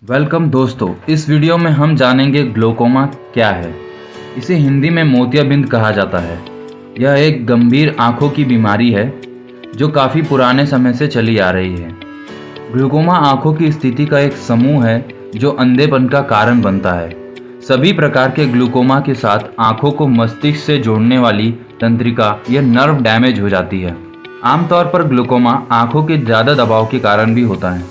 Welcome दोस्तों, इस video में हम जानेंगे ग्लूकोमा क्या है। इसे हिंदी में मोतियाबिंद कहा जाता है। यह एक गंभीर आंखों की बीमारी है जो काफ़ी पुराने समय से चली आ रही है। ग्लूकोमा आंखों की स्थिति का एक समूह है जो अंधेपन का कारण बनता है। सभी प्रकार के ग्लूकोमा के साथ आंखों को मस्तिष्क से जोड़ने वाली तंत्रिका या नर्व डैमेज हो जाती है। आमतौर पर ग्लूकोमा आंखों के ज़्यादा दबाव के कारण भी होता है।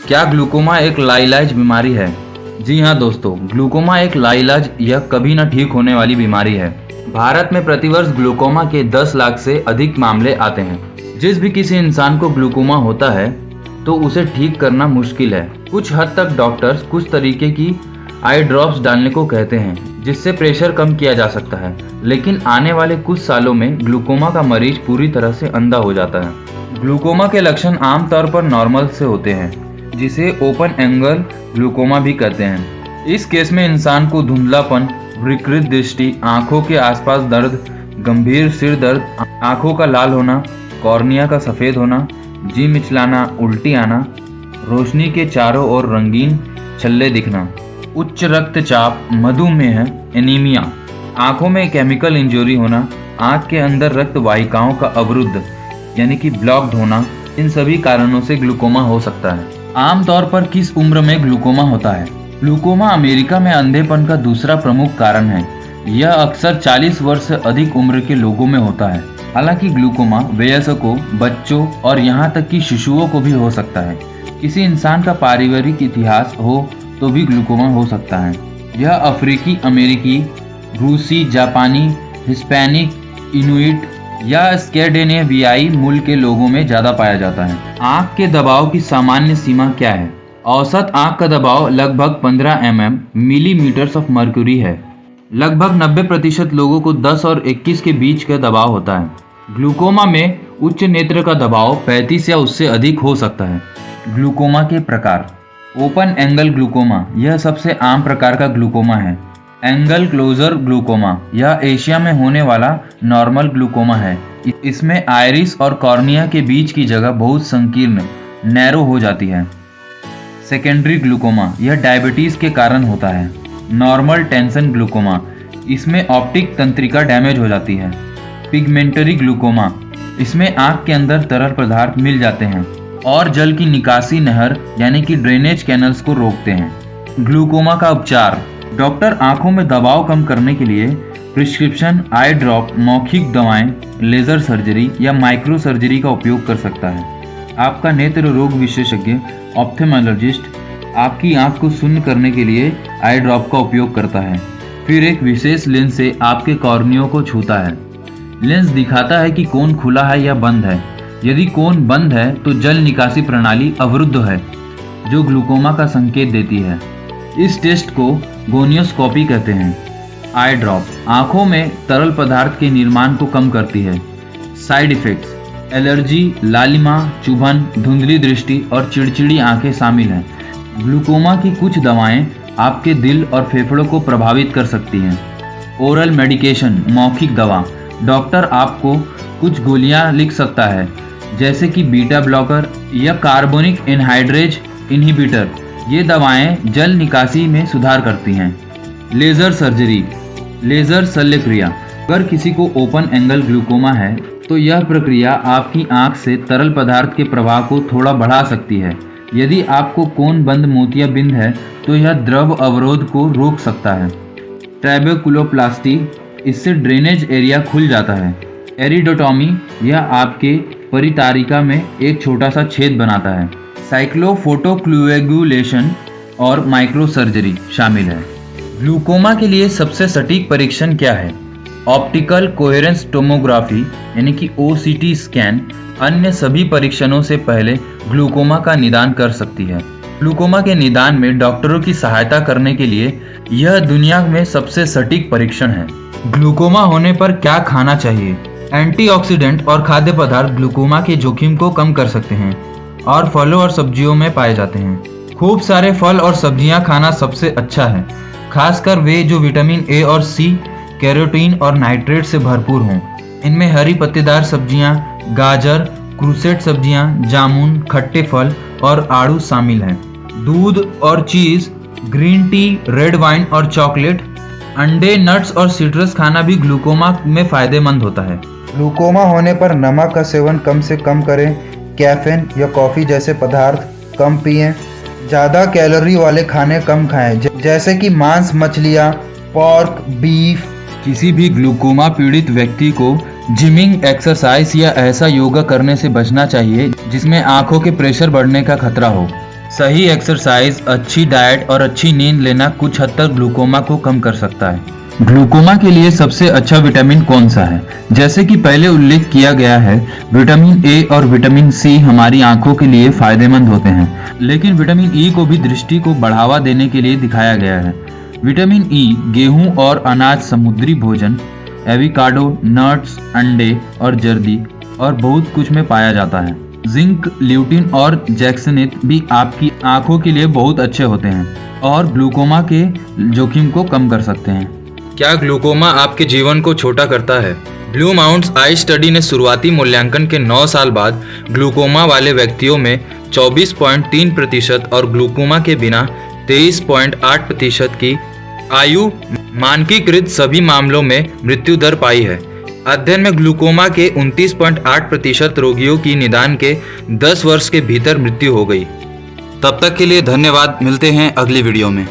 क्या ग्लूकोमा एक लाइलाज बीमारी है? जी हाँ दोस्तों, ग्लूकोमा एक लाइलाज या कभी न ठीक होने वाली बीमारी है। भारत में प्रतिवर्ष ग्लूकोमा के 10 लाख से अधिक मामले आते हैं। जिस भी किसी इंसान को ग्लूकोमा होता है तो उसे ठीक करना मुश्किल है। कुछ हद तक डॉक्टर्स कुछ तरीके की आई ड्रॉप्स डालने को कहते हैं जिससे प्रेशर कम किया जा सकता है, लेकिन आने वाले कुछ सालों में ग्लूकोमा का मरीज पूरी तरह से अंधा हो जाता है। ग्लूकोमा के लक्षण आमतौर पर नॉर्मल से होते हैं, जिसे ओपन एंगल ग्लूकोमा भी कहते हैं। इस केस में इंसान को धुंधलापन, विकृत दृष्टि, आंखों के आसपास दर्द, गंभीर सिर दर्द, आंखों का लाल होना, कॉर्निया का सफ़ेद होना, जी मिचलाना, उल्टी आना, रोशनी के चारों ओर रंगीन छल्ले दिखना, उच्च रक्तचाप, मधुमेह, एनीमिया, आंखों में केमिकल इंजरी होना, आंख के अंदर रक्त वाहिकाओं का अवरुद्ध यानी कि ब्लॉक्ड होना, इन सभी कारणों से ग्लूकोमा हो सकता है। आमतौर पर किस उम्र में ग्लूकोमा होता है? ग्लूकोमा अमेरिका में अंधेपन का दूसरा प्रमुख कारण है। यह अक्सर 40 वर्ष से अधिक उम्र के लोगों में होता है। हालांकि ग्लूकोमा वयस्कों, बच्चों और यहां तक कि शिशुओं को भी हो सकता है। किसी इंसान का पारिवारिक इतिहास हो तो भी ग्लूकोमा हो सकता है। यह अफ्रीकी अमेरिकी, रूसी, जापानी, हिस्पैनिक, इनुइट या स्कैंडिनेवियाई मूल के लोगों में ज़्यादा पाया जाता है। आँख के दबाव की सामान्य सीमा क्या है? औसत आँख का दबाव लगभग 15 mm मिलीमीटर्स ऑफ मर्क्यूरी है। लगभग 90% लोगों को 10 और 21 के बीच का दबाव होता है। ग्लूकोमा में उच्च नेत्र का दबाव 35 या उससे अधिक हो सकता है। ग्लूकोमा के प्रकार। ओपन एंगल ग्लूकोमा यह सबसे आम प्रकार का ग्लूकोमा है। एंगल क्लोजर ग्लूकोमा यह एशिया में होने वाला नॉर्मल ग्लूकोमा है। इसमें आइरिस और कॉर्निया के बीच की जगह बहुत संकीर्ण नैरो हो जाती है। सेकेंडरी ग्लूकोमा यह डायबिटीज के कारण होता है। नॉर्मल टेंशन ग्लूकोमा इसमें ऑप्टिक तंत्रिका डैमेज हो जाती है। पिगमेंटरी ग्लूकोमा इसमें आंख के अंदर तरल पदार्थ मिल जाते हैं और जल की निकासी नहर यानी कि ड्रेनेज कैनल्स को रोकते हैं। ग्लूकोमा का उपचार। डॉक्टर आंखों में दबाव कम करने के लिए प्रिस्क्रिप्शन आई ड्रॉप, मौखिक दवाएं, लेजर सर्जरी या माइक्रो सर्जरी का उपयोग कर सकता है। आपका नेत्र रोग विशेषज्ञ ऑप्थेमोलॉजिस्ट आपकी आंख को शून्य करने के लिए आई ड्रॉप का उपयोग करता है। फिर एक विशेष लेंस से आपके कॉर्नियों को छूता है। लेंस दिखाता है कि कोन खुला है या बंद है। यदि कोन बंद है तो जल निकासी प्रणाली अवरुद्ध है, जो ग्लूकोमा का संकेत देती है। इस टेस्ट को गोनियोस्कोपी कहते हैं। आई ड्रॉप आंखों में तरल पदार्थ के निर्माण को कम करती है। Side effects. एलर्जी, लालिमा, चुभन, धुंधली दृष्टि और चिड़चिड़ी आंखें शामिल हैं। ग्लूकोमा की कुछ दवाएं आपके दिल और फेफड़ों को प्रभावित कर सकती हैं। ओरल मेडिकेशन मौखिक दवा। डॉक्टर आपको कुछ गोलियां लिख सकता है, जैसे कि बीटा ब्लॉकर या कार्बोनिक एनहाइड्रेज इनहिबिटर। ये दवाएं जल निकासी में सुधार करती हैं। Laser surgery. लेज़र शल्यक्रिया। अगर किसी को ओपन एंगल ग्लूकोमा है तो यह प्रक्रिया आपकी आंख से तरल पदार्थ के प्रवाह को थोड़ा बढ़ा सकती है। यदि आपको कोन बंद मोतियाबिंद है तो यह द्रव अवरोध को रोक सकता है। ट्रैबेकुलोप्लास्टी इससे ड्रेनेज एरिया खुल जाता है। एरिडोटॉमी यह आपके परितारिका में एक छोटा सा छेद बनाता है। साइक्लोफोटोक्लूएगुलेशन और माइक्रो सर्जरी शामिल है। ग्लूकोमा के लिए सबसे सटीक परीक्षण क्या है? ऑप्टिकल कोहेरेंस टोमोग्राफी यानी कि OCT स्कैन अन्य सभी परीक्षणों से पहले ग्लूकोमा का निदान कर सकती है। ग्लूकोमा के निदान में डॉक्टरों की सहायता करने के लिए यह दुनिया में सबसे सटीक परीक्षण है। ग्लूकोमा होने पर क्या खाना चाहिए? एंटीऑक्सीडेंट और खाद्य पदार्थ ग्लूकोमा के जोखिम को कम कर सकते हैं और फलों और सब्जियों में पाए जाते हैं। खूब सारे फल और सब्जियां खाना सबसे अच्छा है, खासकर वे जो विटामिन ए और सी, कैरोटीन और नाइट्रेट से भरपूर हों। इनमें हरी पत्तेदार सब्जियां, गाजर, क्रूसेट सब्जियां, जामुन, खट्टे फल और आड़ू शामिल हैं। दूध और चीज़, ग्रीन टी, रेड वाइन और चॉकलेट, अंडे, नट्स और सिट्रस खाना भी ग्लूकोमा में फ़ायदेमंद होता है। ग्लूकोमा होने पर नमक का सेवन कम से कम करें। कैफीन या कॉफ़ी जैसे पदार्थ कम पिएं। ज़्यादा कैलोरी वाले खाने कम खाएं, जैसे कि मांस, मछलियाँ, पोर्क, बीफ। किसी भी ग्लूकोमा पीड़ित व्यक्ति को जिमिंग, एक्सरसाइज या ऐसा योगा करने से बचना चाहिए जिसमें आंखों के प्रेशर बढ़ने का खतरा हो। सही एक्सरसाइज, अच्छी डाइट और अच्छी नींद लेना कुछ हद तक ग्लूकोमा को कम कर सकता है। ग्लूकोमा के लिए सबसे अच्छा विटामिन कौन सा है? जैसे कि पहले उल्लेख किया गया है, विटामिन ए और विटामिन सी हमारी आंखों के लिए फायदेमंद होते हैं, लेकिन विटामिन ई को भी दृष्टि को बढ़ावा देने के लिए दिखाया गया है। विटामिन ई गेहूं और अनाज, समुद्री भोजन, एवोकाडो, नट्स, अंडे और जर्दी और बहुत कुछ में पाया जाता है। जिंक, ल्यूटिन और जैक्सनेट भी आपकी आंखों के लिए बहुत अच्छे होते हैं और ग्लूकोमा के जोखिम को कम कर सकते हैं। क्या ग्लूकोमा आपके जीवन को छोटा करता है? ब्लू माउंट्स आई स्टडी ने शुरुआती मूल्यांकन के 9 साल बाद ग्लूकोमा वाले व्यक्तियों में 24.3% और ग्लूकोमा के बिना 23.8% की आयु मानकीकृत सभी मामलों में मृत्यु दर पाई है। अध्ययन में ग्लूकोमा के 29.8% रोगियों की निदान के 10 वर्ष के भीतर मृत्यु हो गई। तब तक के लिए धन्यवाद। मिलते हैं अगली वीडियो में।